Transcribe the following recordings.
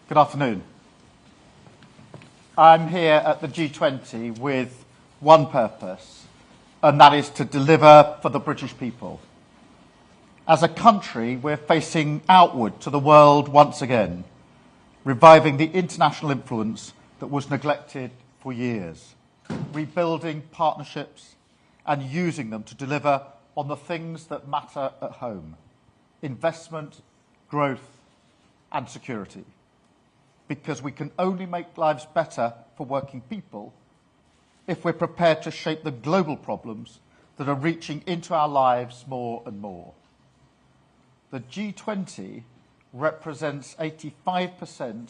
Good afternoon. I'm here at the G20 with one purpose, and that is to deliver for the British people. As a country, we're facing outward to the world once again, reviving the international influence that was neglected for years, rebuilding partnerships and using them to deliver on the things that matter at home: investment, growth, and security. Because we can only make lives better for working people if we're prepared to shape the global problems that are reaching into our lives more and more. The G20 represents 85%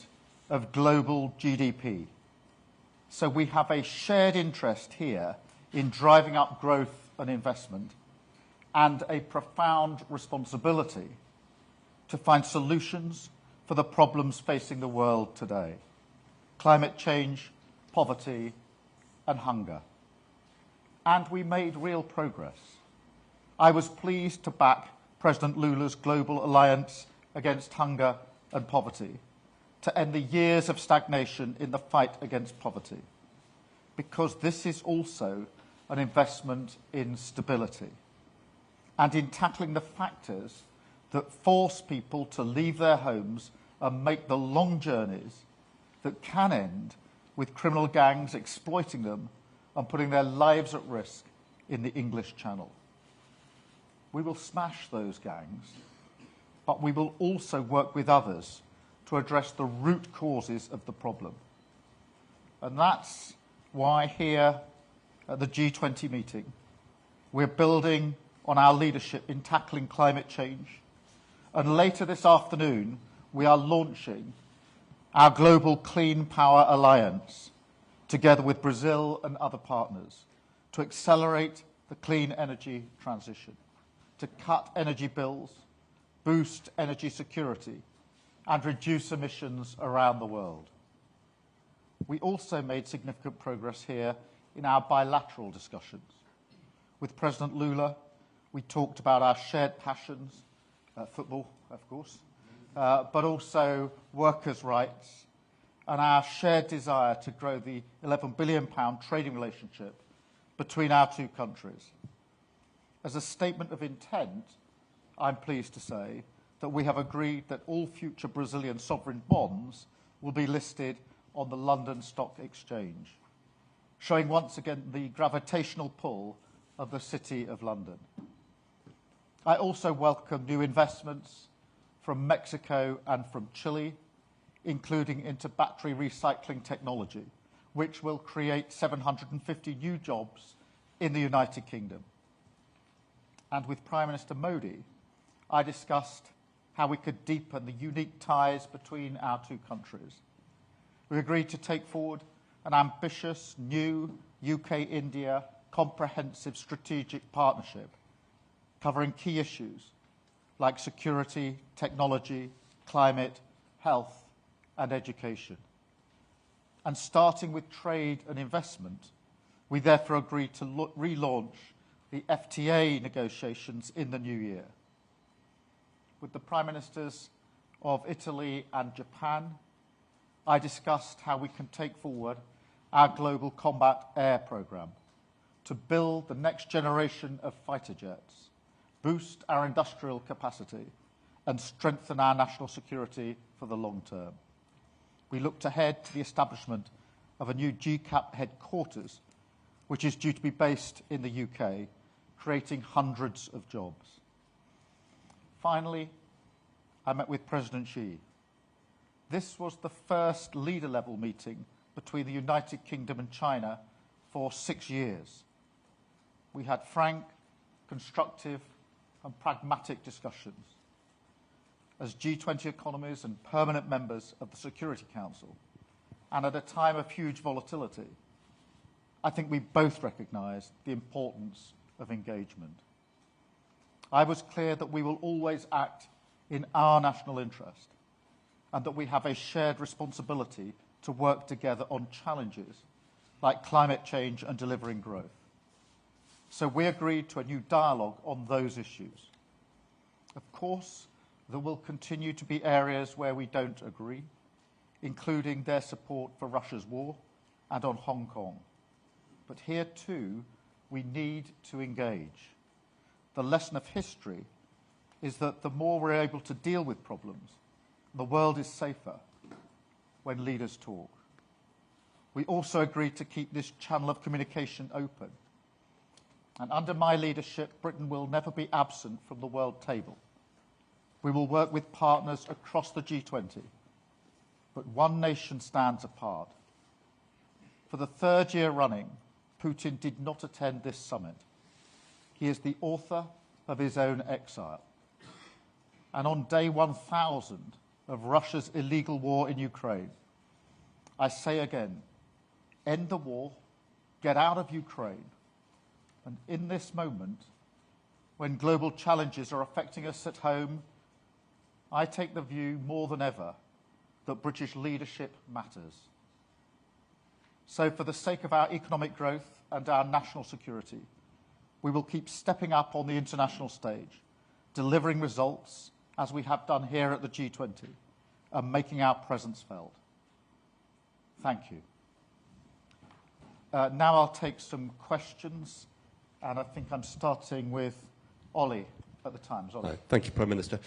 of global GDP. So we have a shared interest here in driving up growth and investment, and a profound responsibility to find solutions for the problems facing the world today: climate change, poverty, and hunger. And we made real progress. I was pleased to back President Lula's Global Alliance Against Hunger and Poverty to end the years of stagnation in the fight against poverty, because this is also an investment in stability and in tackling the factors that force people to leave their homes and make the long journeys that can end with criminal gangs exploiting them and putting their lives at risk in the English Channel. We will smash those gangs, but we will also work with others to address the root causes of the problem. And that's why here at the G20 meeting, we're building on our leadership in tackling climate change. And later this afternoon, we are launching our Global Clean Power Alliance, together with Brazil and other partners, to accelerate the clean energy transition, to cut energy bills, boost energy security, and reduce emissions around the world. We also made significant progress here in our bilateral discussions. With President Lula, we talked about our shared passions, football, of course, but also workers' rights, and our shared desire to grow the £11 billion trading relationship between our two countries. As a statement of intent, I'm pleased to say that we have agreed that all future Brazilian sovereign bonds will be listed on the London Stock Exchange, showing once again the gravitational pull of the City of London. I also welcome new investments from Mexico and from Chile, including into battery recycling technology, which will create 750 new jobs in the United Kingdom. And with Prime Minister Modi, I discussed how we could deepen the unique ties between our two countries. We agreed to take forward an ambitious new UK-India comprehensive strategic partnership covering key issues like security, technology, climate, health, and education. And starting with trade and investment, we therefore agreed to relaunch the FTA negotiations in the new year. With the Prime Ministers of Italy and Japan, I discussed how we can take forward our Global Combat Air Programme to build the next generation of fighter jets, boost our industrial capacity, and strengthen our national security for the long term. We looked ahead to the establishment of a new GCAP headquarters, which is due to be based in the UK, creating hundreds of jobs. Finally, I met with President Xi. This was the first leader-level meeting between the United Kingdom and China for 6 years. We had frank, constructive, and pragmatic discussions. As G20 economies and permanent members of the Security Council, and at a time of huge volatility, I think we both recognised the importance of engagement. I was clear that we will always act in our national interest, and that we have a shared responsibility to work together on challenges like climate change and delivering growth. So we agreed to a new dialogue on those issues. Of course, there will continue to be areas where we don't agree, including their support for Russia's war and on Hong Kong. But here too, we need to engage. The lesson of history is that the more we're able to deal with problems, the world is safer when leaders talk. We also agreed to keep this channel of communication open. And under my leadership, Britain will never be absent from the world table. We will work with partners across the G20, but one nation stands apart. For the third year running, Putin did not attend this summit. He is the author of his own exile. And on day 1,000 of Russia's illegal war in Ukraine, I say again, end the war, get out of Ukraine, and in this moment, when global challenges are affecting us at home, I take the view more than ever that British leadership matters. So for the sake of our economic growth and our national security, we will keep stepping up on the international stage, delivering results as we have done here at the G20, and making our presence felt. Thank you. Now I'll take some questions, and I think I'm starting with Ollie at the Times. Ollie. Hi. Thank you, Prime Minister.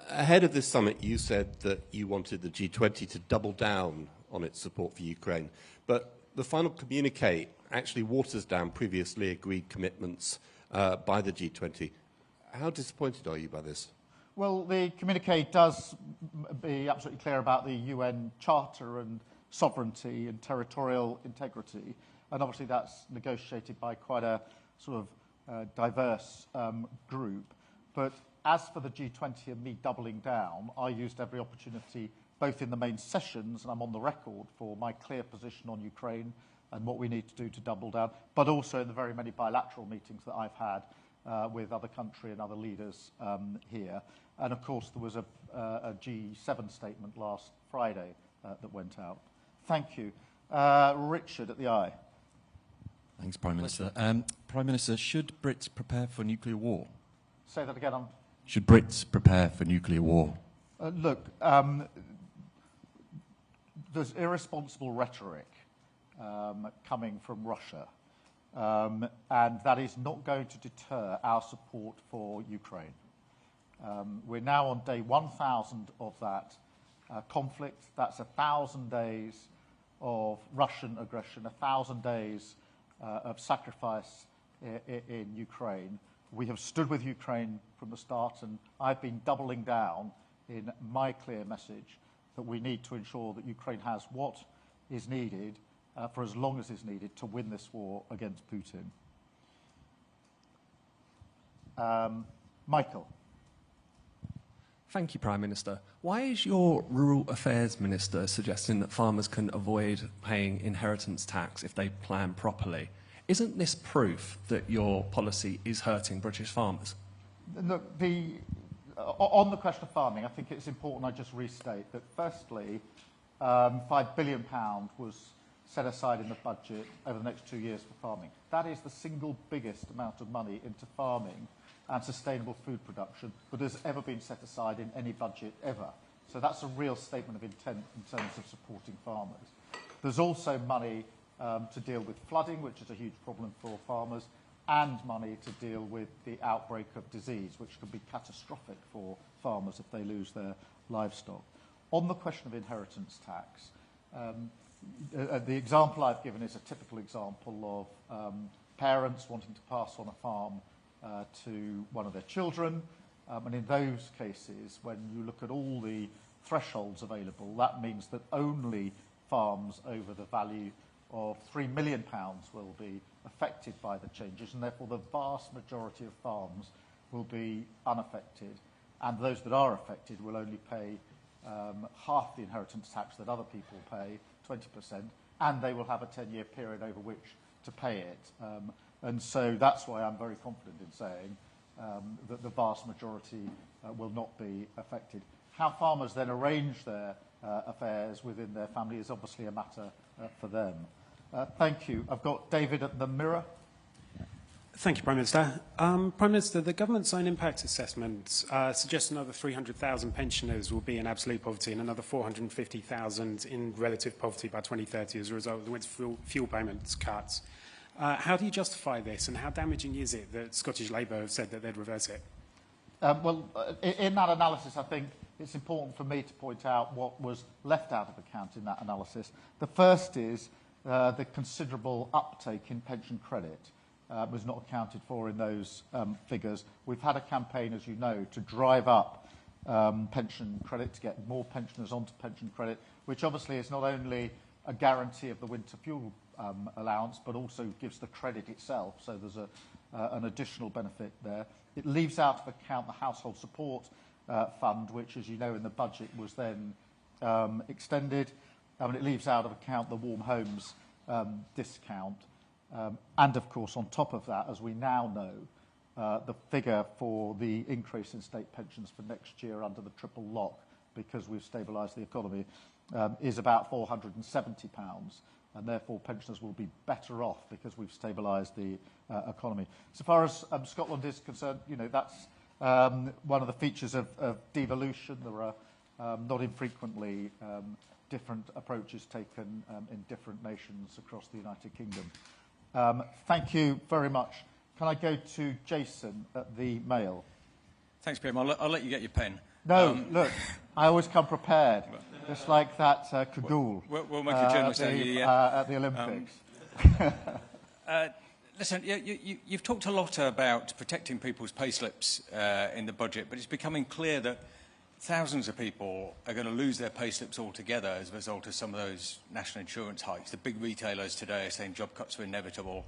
Ahead of this summit, you said that you wanted the G20 to double down on its support for Ukraine, but the final communique actually waters down previously agreed commitments by the G20. How disappointed are you by this? Well, the communique does be absolutely clear about the UN Charter and sovereignty and territorial integrity, and obviously that's negotiated by quite a sort of diverse group. But as for the G20 and me doubling down, I used every opportunity, both in the main sessions, and I'm on the record for my clear position on Ukraine and what we need to do to double down, but also in the very many bilateral meetings that I've had with other country and other leaders here. And of course, there was a G7 statement last Friday that went out. Thank you. Richard at the Eye. Thanks, Prime Minister. Prime Minister, should Brits prepare for nuclear war? Say that again. Should Brits prepare for nuclear war? Look, there's irresponsible rhetoric coming from Russia, and that is not going to deter our support for Ukraine. We're now on day 1,000 of that conflict. That's 1,000 days of Russian aggression, 1,000 days of sacrifice in Ukraine. We have stood with Ukraine from the start, and I've been doubling down in my clear message that we need to ensure that Ukraine has what is needed for as long as is needed to win this war against Putin. Michael. Thank you, Prime Minister. Why is your Rural Affairs Minister suggesting that farmers can avoid paying inheritance tax if they plan properly? Isn't this proof that your policy is hurting British farmers? Look, on the question of farming, I think it's important I just restate that firstly, £5 billion was set aside in the budget over the next 2 years for farming. That is the single biggest amount of money into farming and sustainable food production that has ever been set aside in any budget ever. So that's a real statement of intent in terms of supporting farmers. There's also money to deal with flooding, which is a huge problem for farmers, and money to deal with the outbreak of disease, which can be catastrophic for farmers if they lose their livestock. On the question of inheritance tax, the example I've given is a typical example of parents wanting to pass on a farm to one of their children. And in those cases, when you look at all the thresholds available, that means that only farms over the value of £3 million will be affected by the changes, and therefore the vast majority of farms will be unaffected. And those that are affected will only pay half the inheritance tax that other people pay, 20%, and they will have a 10-year period over which to pay it. And so that's why I'm very confident in saying that the vast majority will not be affected. How farmers then arrange their affairs within their family is obviously a matter for them. Thank you. I've got David at the Mirror. Thank you, Prime Minister. Prime Minister, the government's own impact assessment suggests another 300,000 pensioners will be in absolute poverty and another 450,000 in relative poverty by 2030 as a result of the winter fuel payments cuts. How do you justify this, and how damaging is it that Scottish Labour have said that they'd reverse it? In that analysis, I think it's important for me to point out what was left out of account in that analysis. The first is the considerable uptake in pension credit. Was not accounted for in those figures. We've had a campaign, as you know, to drive up pension credit, to get more pensioners onto pension credit, which obviously is not only a guarantee of the winter fuel allowance, but also gives the credit itself. So there's an additional benefit there. It leaves out of account the household support fund, which, as you know, in the budget was then extended. And it leaves out of account the warm homes discount. And, of course, on top of that, as we now know, the figure for the increase in state pensions for next year under the triple lock, because we've stabilised the economy, is about £470. And, therefore, pensioners will be better off because we've stabilised the economy. So far as Scotland is concerned, you know, that's one of the features of devolution. There are not infrequently different approaches taken in different nations across the United Kingdom. Thank you very much. Can I go to Jason at the Mail? Thanks, Pim. I'll let you get your pen. No, look, I always come prepared, just like that cagoule we'll make a journalist out of you, at the Olympics. Listen, you've talked a lot about protecting people's payslips in the budget, but it's becoming clear that thousands of people are going to lose their payslips altogether as a result of some of those national insurance hikes. The big retailers today are saying job cuts are inevitable.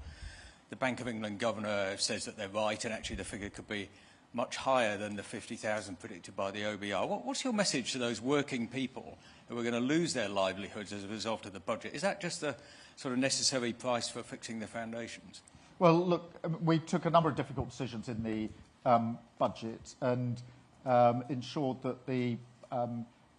The Bank of England governor says that they're right, and actually the figure could be much higher than the 50,000 predicted by the OBR. What's your message to those working people who are going to lose their livelihoods as a result of the budget? Is that just the sort of necessary price for fixing the foundations? Well, look, we took a number of difficult decisions in the budget and ensured that the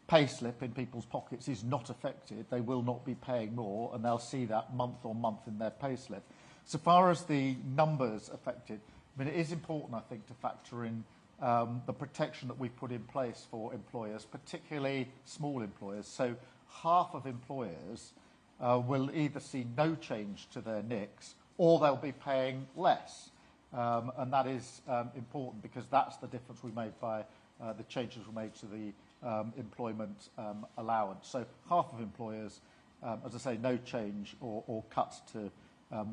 pay slip in people's pockets is not affected. They will not be paying more, and they'll see that month on month in their pay slip. So far as the numbers affected, I mean, it is important, I think, to factor in the protection that we've put in place for employers, particularly small employers. So half of employers will either see no change to their NICs or they'll be paying less. And that is important because that's the difference we made by the changes we made to the employment allowance. So half of employers, as I say, no change or cuts to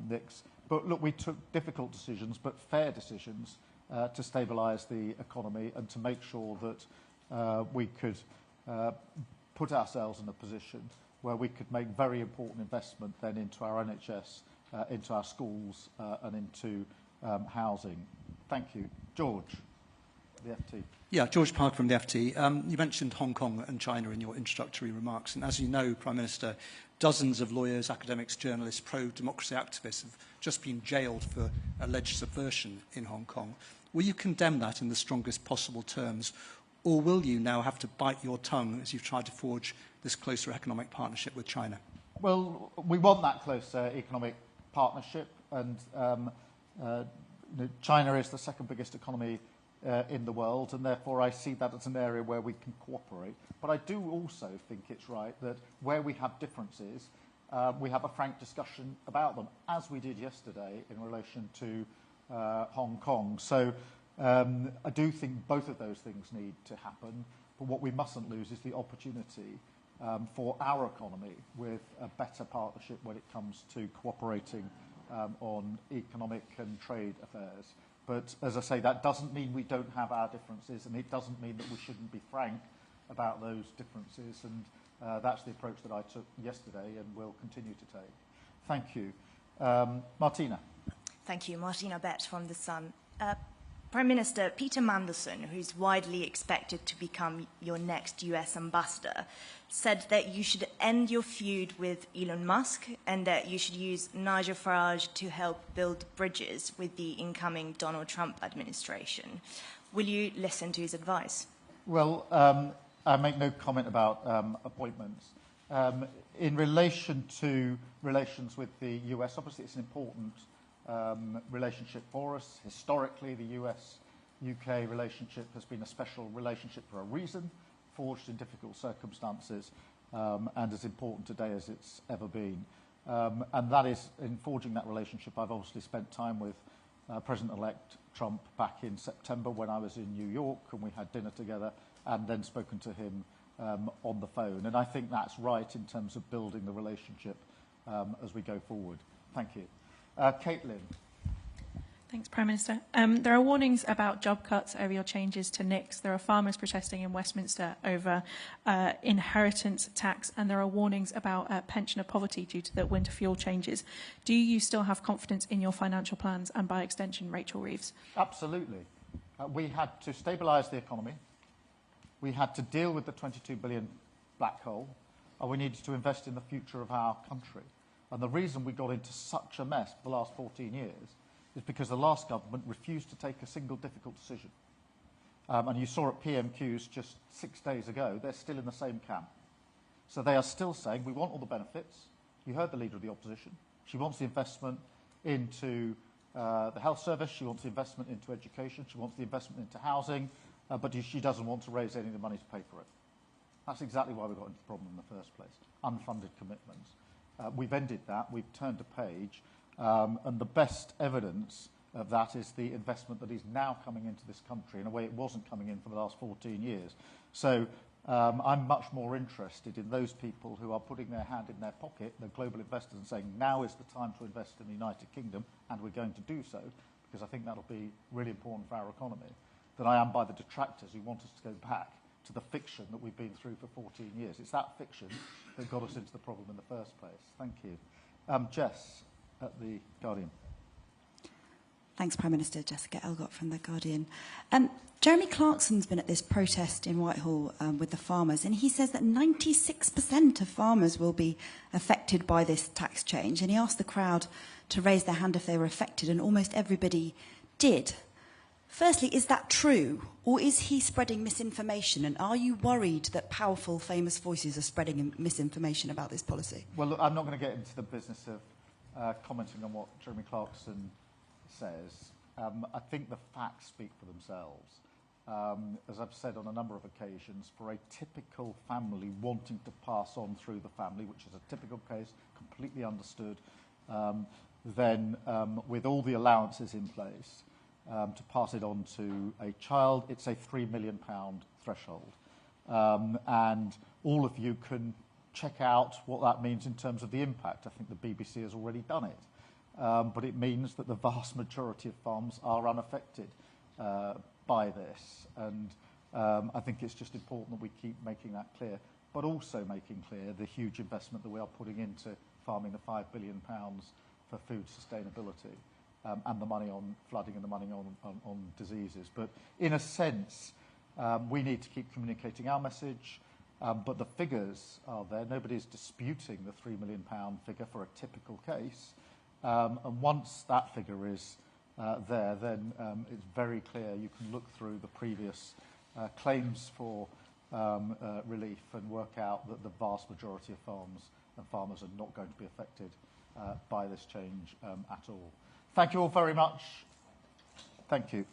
NICs. But look, we took difficult decisions, but fair decisions to stabilise the economy and to make sure that we could put ourselves in a position where we could make very important investment then into our NHS, into our schools and into housing. Thank you. George, the FT. Yeah, George Park from the FT. You mentioned Hong Kong and China in your introductory remarks, and as you know, Prime Minister, dozens of lawyers, academics, journalists, pro-democracy activists have just been jailed for alleged subversion in Hong Kong. Will you condemn that in the strongest possible terms, or will you now have to bite your tongue as you've tried to forge this closer economic partnership with China? Well, we want that closer economic partnership, and China is the second biggest economy in the world, and therefore I see that as an area where we can cooperate. But I do also think it's right that where we have differences, we have a frank discussion about them, as we did yesterday in relation to Hong Kong. So I do think both of those things need to happen, but what we mustn't lose is the opportunity for our economy with a better partnership when it comes to cooperating on economic and trade affairs. But as I say, that doesn't mean we don't have our differences, and it doesn't mean that we shouldn't be frank about those differences. And that's the approach that I took yesterday and will continue to take. Thank you. Martina. Thank you. Martina Bett from The Sun. Prime Minister, Peter Mandelson, who's widely expected to become your next US ambassador, said that you should end your feud with Elon Musk and that you should use Nigel Farage to help build bridges with the incoming Donald Trump administration. Will you listen to his advice? Well, I make no comment about appointments. In relation to relations with the US, obviously it's an important relationship for us. Historically, the US-UK relationship has been a special relationship for a reason, forged in difficult circumstances, and as important today as it's ever been. And that is, in forging that relationship, I've obviously spent time with President-elect Trump back in September when I was in New York, and we had dinner together, and then spoken to him on the phone. And I think that's right in terms of building the relationship as we go forward. Thank you. Caitlin. Thanks, Prime Minister. There are warnings about job cuts over your changes to NICs. There are farmers protesting in Westminster over inheritance tax, and there are warnings about pensioner poverty due to the winter fuel changes. Do you still have confidence in your financial plans and, by extension, Rachel Reeves? Absolutely. We had to stabilise the economy. We had to deal with the 22 billion black hole, and we needed to invest in the future of our country. And the reason we got into such a mess for the last 14 years is because the last government refused to take a single difficult decision. And you saw at PMQs just 6 days ago, they're still in the same camp. So they are still saying, we want all the benefits. You heard the Leader of the Opposition. She wants the investment into the health service. She wants the investment into education. She wants the investment into housing. But she doesn't want to raise any of the money to pay for it. That's exactly why we got into the problem in the first place. Unfunded commitments. We've ended that. We've turned a page. And the best evidence of that is the investment that is now coming into this country in a way it wasn't coming in for the last 14 years. So I'm much more interested in those people who are putting their hand in their pocket, the global investors, and saying now is the time to invest in the United Kingdom, and we're going to do so, because I think that'll be really important for our economy, than I am by the detractors who want us to go back to the fiction that we've been through for 14 years. It's that fiction that got us into the problem in the first place. Thank you. Jess at The Guardian. Thanks, Prime Minister. Jessica Elgott from The Guardian. Jeremy Clarkson's been at this protest in Whitehall with the farmers, and he says that 96% of farmers will be affected by this tax change, and he asked the crowd to raise their hand if they were affected, and almost everybody did. Firstly, is that true, or is he spreading misinformation, and are you worried that powerful, famous voices are spreading misinformation about this policy? Well, look, I'm not going to get into the business of commenting on what Jeremy Clarkson says. I think the facts speak for themselves. As I've said on a number of occasions, for a typical family wanting to pass on through the family, which is a typical case, completely understood, then with all the allowances in place, to pass it on to a child, it's a £3 million threshold. And all of you can check out what that means in terms of the impact. I think the BBC has already done it. But it means that the vast majority of farms are unaffected by this. And I think it's just important that we keep making that clear, but also making clear the huge investment that we are putting into farming, the £5 billion for food sustainability, and the money on flooding and the money on diseases. But in a sense, we need to keep communicating our message, but the figures are there. Nobody's disputing the £3 million figure for a typical case. And once that figure is there, then it's very clear. You can look through the previous claims for relief and work out that the vast majority of farmers are not going to be affected by this change at all. Thank you all very much. Thank you.